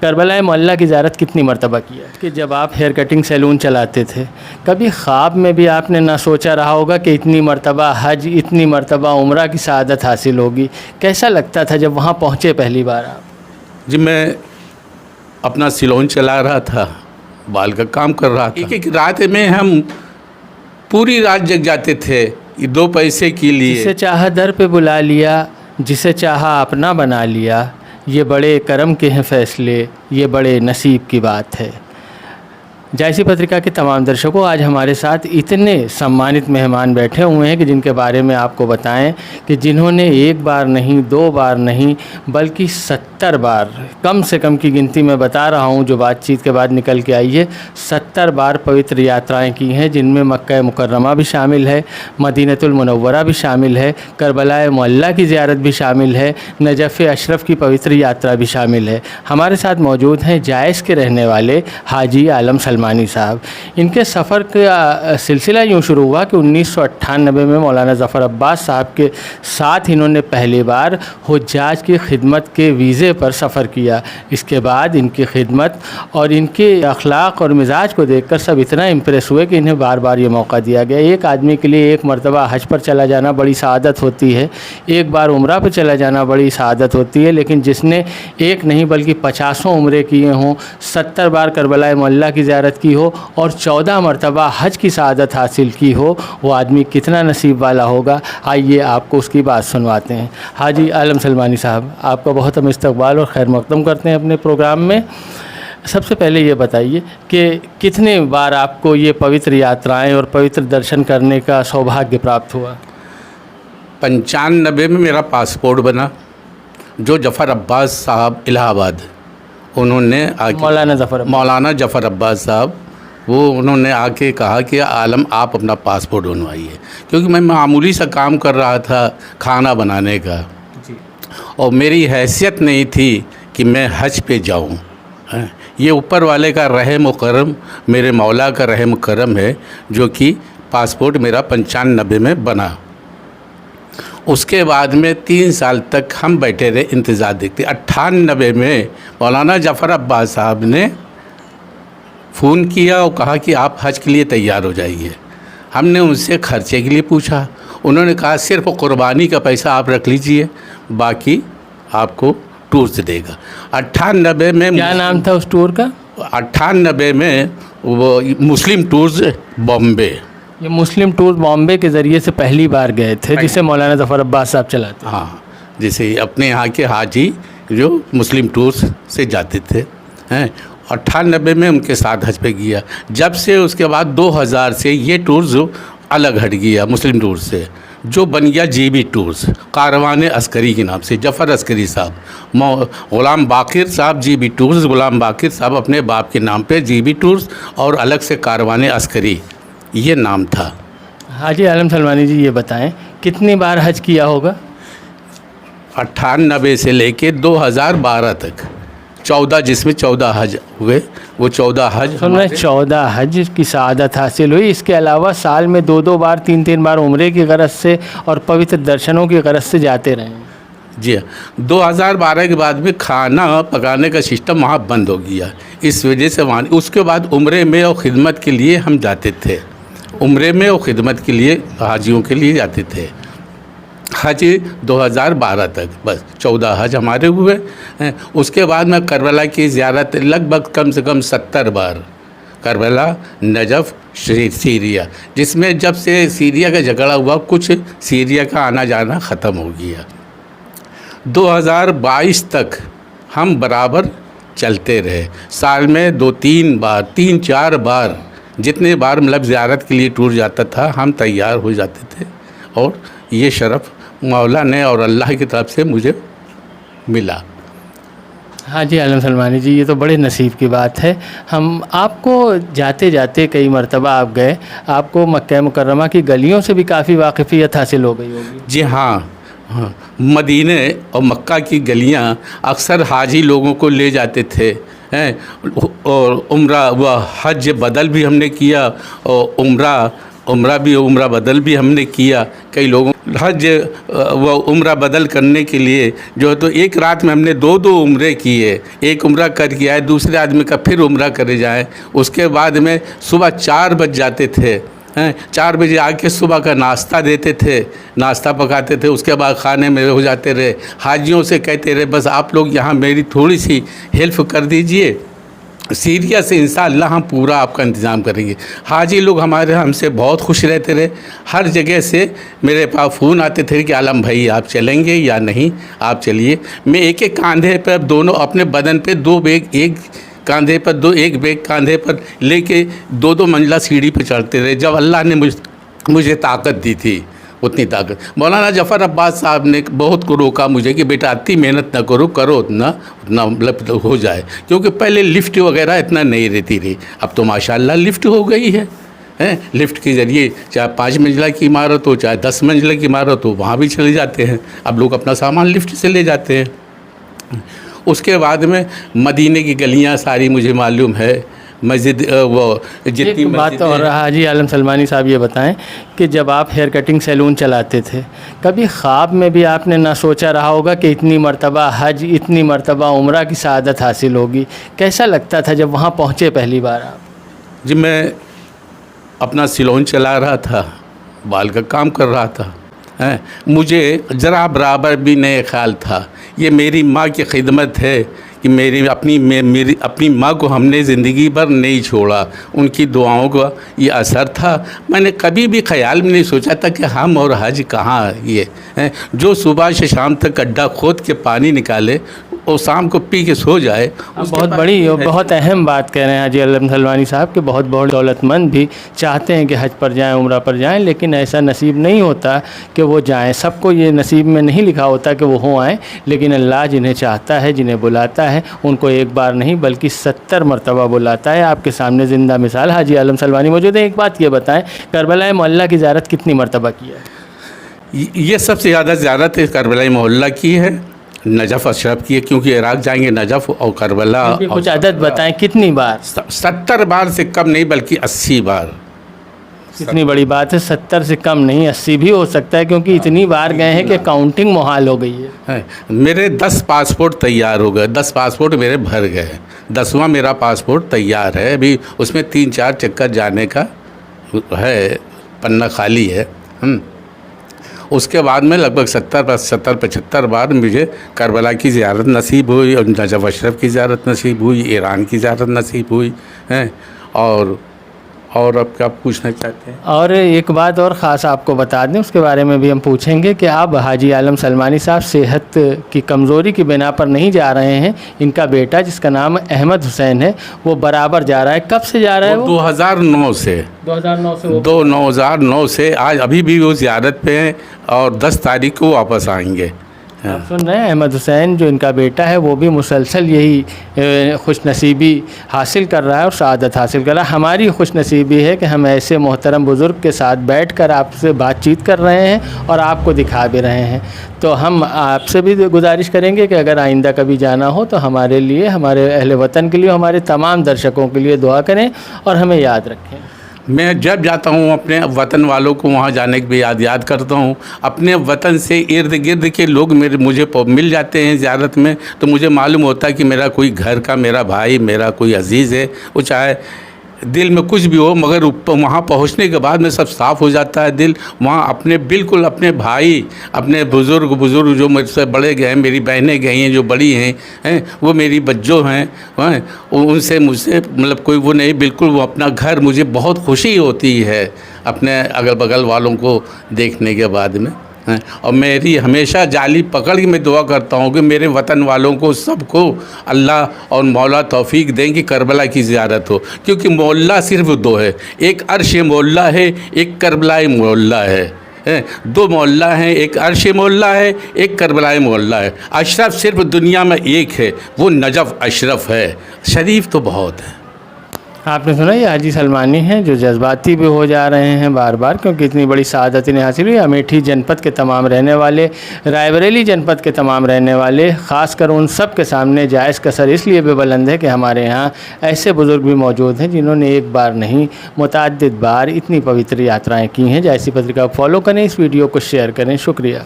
کربلا معلیٰ کی زیارت کتنی مرتبہ کیا کہ جب آپ ہیئر کٹنگ سیلون چلاتے تھے کبھی خواب میں بھی آپ نے نہ سوچا رہا ہوگا کہ اتنی مرتبہ حج اتنی مرتبہ عمرہ کی سعادت حاصل ہوگی؟ کیسا لگتا تھا جب وہاں پہنچے پہلی بار آپ؟ جی میں اپنا سیلون چلا رہا تھا، بال کا کام کر رہا تھا، ایک رات میں ہم پوری رات جگ جاتے تھے 2 پیسے کے لیے۔ جسے چاہا در پہ بلا لیا، جسے چاہا اپنا بنا لیا، یہ بڑے کرم کے ہیں فیصلے، یہ بڑے نصیب کی بات ہے۔ جائسی پترکا کے تمام درشکوں، آج ہمارے ساتھ اتنے سمانت مہمان بیٹھے ہوئے ہیں کہ جن کے بارے میں آپ کو بتائیں کہ جنہوں نے 1 بار نہیں 2 بار نہیں بلکہ 70 بار، کم سے کم کی گنتی میں بتا رہا ہوں جو بات چیت کے بعد نکل کے آئی ہے، 70 بار پوتر یاترائیں کی ہیں، جن میں مکہ مکرمہ بھی شامل ہے، مدینۃ المنورہ بھی شامل ہے، کربلا معلیٰ کی زیارت بھی شامل ہے، نجف اشرف کی پوتر یاترا بھی شامل ہے۔ ہمارے ساتھ موجود ہیں جائز کے رہنے والے حاجی عالم سلمانی صاحب۔ ان کے سفر کا سلسلہ یوں شروع ہوا کہ 1998 میں مولانا ظفر عباس صاحب کے ساتھ انہوں نے پہلی بار حجاج کی خدمت کے ویزے پر سفر کیا۔ اس کے بعد ان کی خدمت اور ان کے اخلاق اور مزاج کو دیکھ کر سب اتنا امپریس ہوئے کہ انہیں بار بار یہ موقع دیا گیا۔ ایک آدمی کے لیے 1 مرتبہ حج پر چلا جانا بڑی سعادت ہوتی ہے، 1 بار عمرہ پہ چلا جانا بڑی سعادت ہوتی ہے، لیکن جس نے 1 نہیں بلکہ 50 عمرے کیے ہوں، 70 بار کربلا معلیٰ کی زیارت کی ہو اور 14 مرتبہ حج کی سعادت حاصل کی ہو، وہ آدمی کتنا نصیب والا ہوگا۔ آئیے آپ کو اس کی بات سنواتے ہیں۔ حاجی عالم سلمانی صاحب، آپ کا بہت ہم استقبال اور خیر مقدم کرتے ہیں اپنے پروگرام میں۔ سب سے پہلے یہ بتائیے کہ کتنے بار آپ کو یہ پوتر یاترائیں اور پوتر درشن کرنے کا سوبھاگیہ پراپت ہوا؟ 95 میں میرا پاسپورٹ بنا، جو ظفر عباس صاحب الہ آباد، انہوں نے مولانا ظفر عباس صاحب، وہ انہوں نے آ کے کہا کہ عالم آپ اپنا پاسپورٹ بنوائیے، کیونکہ میں معمولی سا کام کر رہا تھا کھانا بنانے کا، اور میری حیثیت نہیں تھی کہ میں حج پہ جاؤں۔ یہ اوپر والے کا رحم و کرم، میرے مولا کا رحم و کرم ہے، جو کہ پاسپورٹ میرا 95 میں بنا۔ اس کے بعد میں 3 سال تک ہم بیٹھے رہے، انتظار دیکھتے۔ 98 میں مولانا ظفر عباس صاحب نے فون کیا اور کہا کہ آپ حج کے لیے تیار ہو جائیے۔ ہم نے ان سے خرچے کے لیے پوچھا، انہوں نے کہا صرف قربانی کا پیسہ آپ رکھ لیجئے، باقی آپ کو ٹورز دے گا۔ 98 میں کیا نام تھا اس ٹور کا؟ 98 میں وہ مسلم ٹورز بامبے۔ یہ مسلم ٹور بامبے کے ذریعے سے پہلی بار گئے تھے، جسے مولانا ظفر عباس صاحب چلاتے ہیں۔ ہاں، جیسے اپنے یہاں کے حاجی جو مسلم ٹورز سے جاتے تھے۔ 98 میں ان کے ساتھ حج پہ گیا۔ جب سے اس کے بعد 2000 سے یہ ٹورز الگ ہٹ گیا مسلم ٹورز سے، جو بن گیا جی بی ٹورز، کاروان عسکری کے نام سے، ظفر عسکری صاحب، غلام باقر صاحب G B tours, Ghulam Baqir صاحب اپنے باپ کے نام پہ جی بی ٹورز، اور الگ سے کاروان عسکری یہ نام تھا۔ حاجی عالم سلمانی جی یہ بتائیں کتنی بار حج کیا ہوگا؟ 98 سے لے کے 2012 تک 14، جس میں 14 حج ہوئے، وہ 14 حج 14 حج کی سعادت حاصل ہوئی۔ اس کے علاوہ سال میں 2 بار 3 بار عمرے کی غرض سے اور پوتر درشنوں کی غرض سے جاتے رہے۔ جی ہاں، 2012 کے بعد میں کھانا پکانے کا سسٹم وہاں بند ہو گیا، اس وجہ سے وہاں اس کے بعد عمرے میں اور خدمت کے لیے ہم جاتے تھے، عمرے میں اور خدمت کے لیے حاجیوں کے لیے جاتے تھے۔ حج 2012 تک بس 14 حج ہمارے ہوئے ہیں۔ اس کے بعد میں کربلا کی زیارت لگ بھگ کم سے کم 70 بار، کربلا، نجف، سیریا، جس میں جب سے سیریا کا جھگڑا ہوا کچھ سیریا کا آنا جانا ختم ہو گیا۔ 2022 تک ہم برابر چلتے رہے، سال میں 2-3 بار 3-4 بار، جتنے بار مطلب زیارت کے لیے ٹور جاتا تھا ہم تیار ہو جاتے تھے، اور یہ شرف مولا نے اور اللہ کی طرف سے مجھے ملا۔ ہاں جی عالم سلمانی جی، یہ تو بڑے نصیب کی بات ہے۔ ہم آپ کو جاتے جاتے کئی مرتبہ آپ گئے، آپ کو مکہ مکرمہ کی گلیوں سے بھی کافی واقفیت حاصل ہو گئی ہوگی۔ جی ہاں، مدینے اور مکہ کی گلیاں اکثر حاجی لوگوں کو لے جاتے تھے، اور عمرہ و حج بدل بھی ہم نے کیا، اور عمرہ بدل بھی ہم نے کیا کئی لوگوں، حج وہ عمرہ بدل کرنے کے لیے جو ہے تو ایک رات میں ہم نے 2 عمرے کیے. ایک عمرہ کر کے آئے, دوسرے آدمی کا پھر عمرہ کرے جائیں. اس کے بعد میں صبح 4 بج جاتے تھے, 4 بجے آ کے صبح کا ناشتہ دیتے تھے, ناشتہ پکاتے تھے. اس کے بعد کھانے میں ہو جاتے رہے. حاجیوں سے کہتے رہے بس آپ لوگ یہاں میری تھوڑی سی ہیلپ کر دیجئے, سیریا سے انشاءاللہ ہم پورا آپ کا انتظام کریں گے. حاجی لوگ ہمارے ہم سے بہت خوش رہتے رہے. ہر جگہ سے میرے پاس فون آتے تھے کہ عالم بھائی آپ چلیں گے یا نہیں, آپ چلیے. میں ایک کاندھے پر دونوں اپنے بدن پہ 2 بیگ, ایک کاندھے پر ایک بیگ کاندھے پر لے کے 2 منزلہ سیڑھی پہ چڑھتے رہے. جب اللہ نے مجھے طاقت دی تھی, اتنی طاقت. مولانا ظفر عباس صاحب نے بہت کو روکا مجھے کہ بیٹا اتنی محنت نہ کرو اتنا مطلب ہو جائے, کیونکہ پہلے لفٹ وغیرہ اتنا نہیں رہتی رہی. اب تو ماشاءاللہ لفٹ ہو گئی ہے. لفٹ کے ذریعے چاہے 5 منزلہ کی عمارت ہو چاہے 10 منزلہ کی عمارت ہو, وہاں بھی چلے جاتے ہیں. اب لوگ اپنا سامان لفٹ سے لے جاتے ہیں. اس کے بعد میں مدینے کی گلیاں ساری مجھے معلوم ہے. مسجد وہ جتنی بات. اور حاجی عالم سلمانی صاحب یہ بتائیں کہ جب آپ ہیئر کٹنگ سیلون چلاتے تھے, کبھی خواب میں بھی آپ نے نہ سوچا رہا ہوگا کہ اتنی مرتبہ حج, اتنی مرتبہ عمرہ کی سعادت حاصل ہوگی؟ کیسا لگتا تھا جب وہاں پہنچے پہلی بار آپ؟ جی میں اپنا سیلون چلا رہا تھا, بال کا کام کر رہا تھا. مجھے ذرا برابر بھی نہیں خیال تھا یہ میری ماں کی خدمت ہے کہ میری اپنی ماں کو ہم نے زندگی بھر نہیں چھوڑا. ان کی دعاؤں کا یہ اثر تھا. میں نے کبھی بھی خیال میں نہیں سوچا تھا کہ ہم اور حج کہاں یہ جو صبح سے شام تک گڈھا کھود کے پانی نکالے اور شام کو پی کے سو جائے. بہت بڑی اور بہت اہم بات کہہ رہے ہیں حاجی عالم سلمانی صاحب کہ بہت دولت مند بھی چاہتے ہیں کہ حج پر جائیں, عمرہ پر جائیں, لیکن ایسا نصیب نہیں ہوتا کہ وہ جائیں. سب کو یہ نصیب میں نہیں لکھا ہوتا کہ وہ ہوں آئیں, لیکن اللہ جنہیں چاہتا ہے, جنہیں بلاتا ہے, ان کو ایک بار نہیں بلکہ 70 مرتبہ بلاتا ہے. آپ کے سامنے زندہ مثال حاجی عالم سلمانی موجود ہے. ایک بات یہ بتائیں, کربلا محلہ کی زیارت کتنی مرتبہ کی ہے؟ یہ سب سے زیادہ زیارت کربلا محلہ کی ہے, نجف اشرف کی ہے, کیونکہ عراق جائیں گے نجف اور کربلا. کچھ عدد بتائیں کتنی بار؟ 70 بار سے کم نہیں بلکہ 80 بار. کتنی بڑی بات ہے, 70 سے کم نہیں 80 بھی ہو سکتا ہے, کیونکہ اتنی بار گئے ہیں کہ کاؤنٹنگ محال ہو گئی ہے. میرے 10 پاسپورٹ تیار ہو گئے, 10 پاسپورٹ میرے بھر گئے, 10واں میرا پاسپورٹ تیار ہے. ابھی اس میں 3-4 چکر جانے کا ہے, پنہ خالی ہے. اس کے بعد میں لگ بھگ 70-75 بار مجھے کربلا کی زیارت نصیب ہوئی, اور نجف اشرف کی زیارت نصیب ہوئی, ایران کی زیارت نصیب ہوئی. اور اب کیا پوچھنا چاہتے ہیں؟ اور ایک بات اور خاص آپ کو بتا دیں, اس کے بارے میں بھی ہم پوچھیں گے کہ اب حاجی عالم سلمانی صاحب صحت کی کمزوری کی بنا پر نہیں جا رہے ہیں. ان کا بیٹا جس کا نام احمد حسین ہے وہ برابر جا رہا ہے. کب سے جا رہا ہے؟ وہ 2009 سے 2009 سے آج ابھی بھی وہ زیارت پہ ہیں, اور 10 تاریخ کو واپس آئیں گے. آپ سن رہے ہیں, احمد حسین جو ان کا بیٹا ہے وہ بھی مسلسل یہی خوش نصیبی حاصل کر رہا ہے اور سعادت حاصل کر رہا ہے. ہماری خوش نصیبی ہے کہ ہم ایسے محترم بزرگ کے ساتھ بیٹھ کر آپ سے بات چیت کر رہے ہیں اور آپ کو دکھا بھی رہے ہیں. تو ہم آپ سے بھی گزارش کریں گے کہ اگر آئندہ کبھی جانا ہو تو ہمارے لیے, ہمارے اہل وطن کے لیے, ہمارے تمام درشکوں کے لیے دعا کریں اور ہمیں یاد رکھیں. میں جب جاتا ہوں اپنے وطن والوں کو وہاں جانے کی بھی یاد کرتا ہوں. اپنے وطن سے ارد گرد کے لوگ مجھے مل جاتے ہیں زیارت میں, تو مجھے معلوم ہوتا ہے کہ میرا کوئی گھر کا میرا بھائی, میرا کوئی عزیز ہے. وہ چاہے دل میں کچھ بھی ہو, مگر وہاں پہنچنے کے بعد میں سب صاف ہو جاتا ہے دل. وہاں بالکل اپنے بھائی, اپنے بزرگ جو مجھ سے بڑے گئے ہیں, میری بہنیں گئی ہیں جو بڑی ہیں, وہ میری بچوں ہیں, ان سے مجھ سے مطلب کوئی وہ نہیں, بالکل وہ اپنا گھر. مجھے بہت خوشی ہوتی ہے اپنے اگل بغل والوں کو دیکھنے کے بعد میں. اور میری ہمیشہ جالی پکڑ کے میں دعا کرتا ہوں کہ میرے وطن والوں کو سب کو اللہ اور مولا توفیق دیں کہ کربلا کی زیارت ہو. کیونکہ محلہ صرف 2 ہے, ایک عرش محلہ ہے, ایک کربلا محلہ ہے. 2 محلہ ہیں, ایک عرش محلہ ہے, ایک کربلا محلہ ہے. اشرف صرف دنیا میں ایک ہے, وہ نجف اشرف ہے. شریف تو بہت ہے. آپ نے سنا یہ حاجی سلمانی ہیں جو جذباتی بھی ہو جا رہے ہیں بار بار، کیونکہ اتنی بڑی سعادت انہیں حاصل ہوئی۔ امیٹھی جنپد کے تمام رہنے والے، رائے بریلی جنپد کے تمام رہنے والے، خاص کر ان سب کے سامنے جائز کا سر اس لیے بھی بلند ہے کہ ہمارے یہاں ایسے بزرگ بھی موجود ہیں جنہوں نے ایک بار نہیں متعدد بار اتنی پوتر یاترائیں کی ہیں۔ جائسی پتریکا کو فالو کریں، اس ویڈیو کو شیئر کریں، شکریہ۔